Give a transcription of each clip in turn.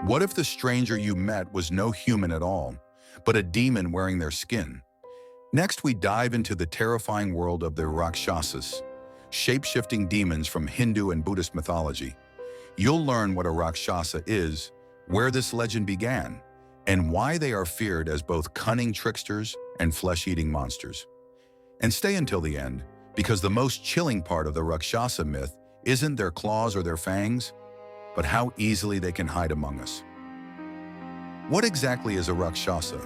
What if the stranger you met was no human at all, but a demon wearing their skin? Next, we dive into the terrifying world of the Rakshasas, shape-shifting demons from Hindu and Buddhist mythology. You'll learn what a Rakshasa is, where this legend began, and why they are feared as both cunning tricksters and flesh-eating monsters. And stay until the end, because the most chilling part of the Rakshasa myth isn't their claws or their fangs, but how easily they can hide among us. What exactly is a Rakshasa?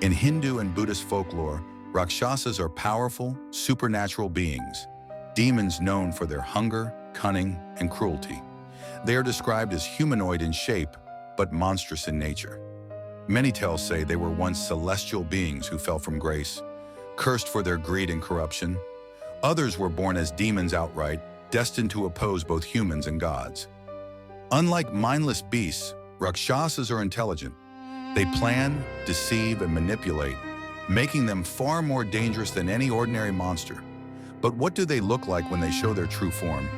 In Hindu and Buddhist folklore, Rakshasas are powerful, supernatural beings, demons known for their hunger, cunning, and cruelty. They are described as humanoid in shape, but monstrous in nature. Many tales say they were once celestial beings who fell from grace, cursed for their greed and corruption. Others were born as demons outright, destined to oppose both humans and gods. Unlike mindless beasts, Rakshasas are intelligent. They plan, deceive, and manipulate, making them far more dangerous than any ordinary monster. But what do they look like when they show their true form?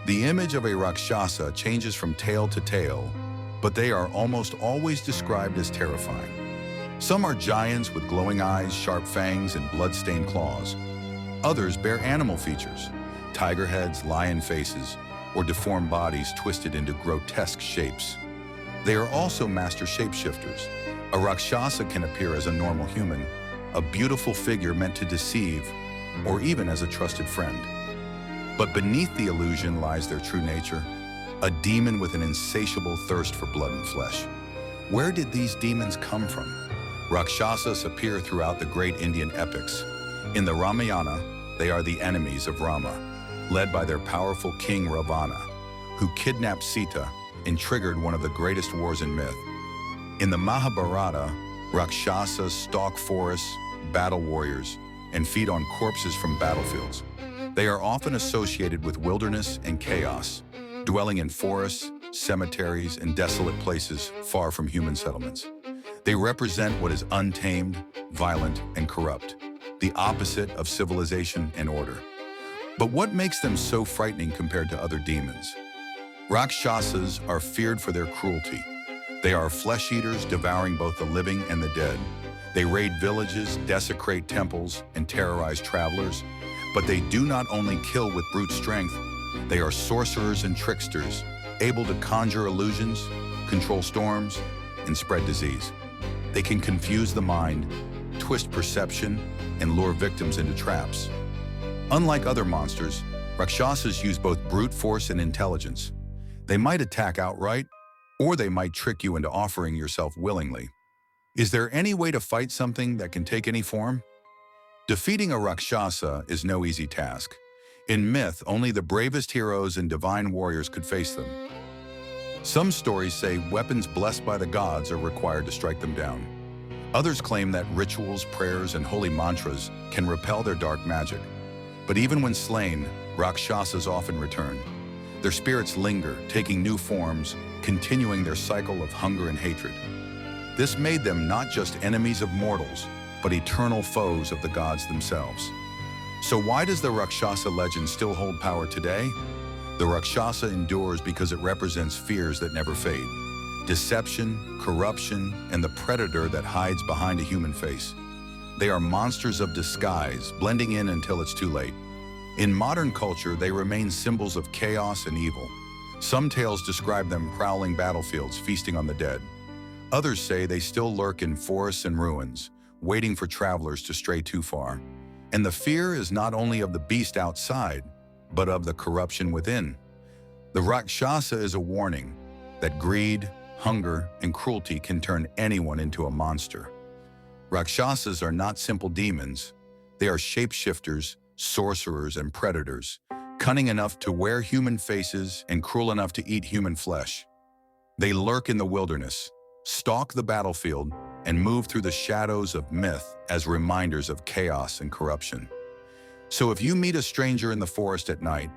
The image of a Rakshasa changes from tale to tale, but they are almost always described as terrifying. Some are giants with glowing eyes, sharp fangs, and blood-stained claws. Others bear animal features, tiger heads, lion faces, or deformed bodies twisted into grotesque shapes. They are also master shapeshifters. A Rakshasa can appear as a normal human, a beautiful figure meant to deceive, or even as a trusted friend. But beneath the illusion lies their true nature, a demon with an insatiable thirst for blood and flesh. Where did these demons come from? Rakshasas appear throughout the great Indian epics. In the Ramayana, they are the enemies of Rama, led by their powerful king Ravana, who kidnapped Sita and triggered one of the greatest wars in myth. In the Mahabharata, Rakshasas stalk forests, battle warriors, and feed on corpses from battlefields. They are often associated with wilderness and chaos, dwelling in forests, cemeteries, and desolate places far from human settlements. They represent what is untamed, violent, and corrupt, the opposite of civilization and order. But what makes them so frightening compared to other demons? Rakshasas are feared for their cruelty. They are flesh-eaters devouring both the living and the dead. They raid villages, desecrate temples, and terrorize travelers. But they do not only kill with brute strength, they are sorcerers and tricksters, able to conjure illusions, control storms, and spread disease. They can confuse the mind, twist perception, and lure victims into traps. Unlike other monsters, Rakshasas use both brute force and intelligence. They might attack outright, or they might trick you into offering yourself willingly. Is there any way to fight something that can take any form? Defeating a Rakshasa is no easy task. In myth, only the bravest heroes and divine warriors could face them. Some stories say weapons blessed by the gods are required to strike them down. Others claim that rituals, prayers, and holy mantras can repel their dark magic. But even when slain, Rakshasas often return. Their spirits linger, taking new forms, continuing their cycle of hunger and hatred. This made them not just enemies of mortals, but eternal foes of the gods themselves. So why does the Rakshasa legend still hold power today? The Rakshasa endures because it represents fears that never fade. Deception, corruption, and the predator that hides behind a human face. They are monsters of disguise, blending in until it's too late. In modern culture, they remain symbols of chaos and evil. Some tales describe them prowling battlefields, feasting on the dead. Others say they still lurk in forests and ruins, waiting for travelers to stray too far. And the fear is not only of the beast outside, but of the corruption within. The Rakshasa is a warning that greed, hunger, and cruelty can turn anyone into a monster. Rakshasas are not simple demons. They are shapeshifters, sorcerers, and predators, cunning enough to wear human faces and cruel enough to eat human flesh. They lurk in the wilderness, stalk the battlefield, and move through the shadows of myth as reminders of chaos and corruption. So if you meet a stranger in the forest at night,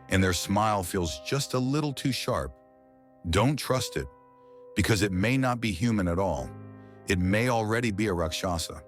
and their smile feels just a little too sharp, don't trust it, because it may not be human at all. It may already be a Rakshasa.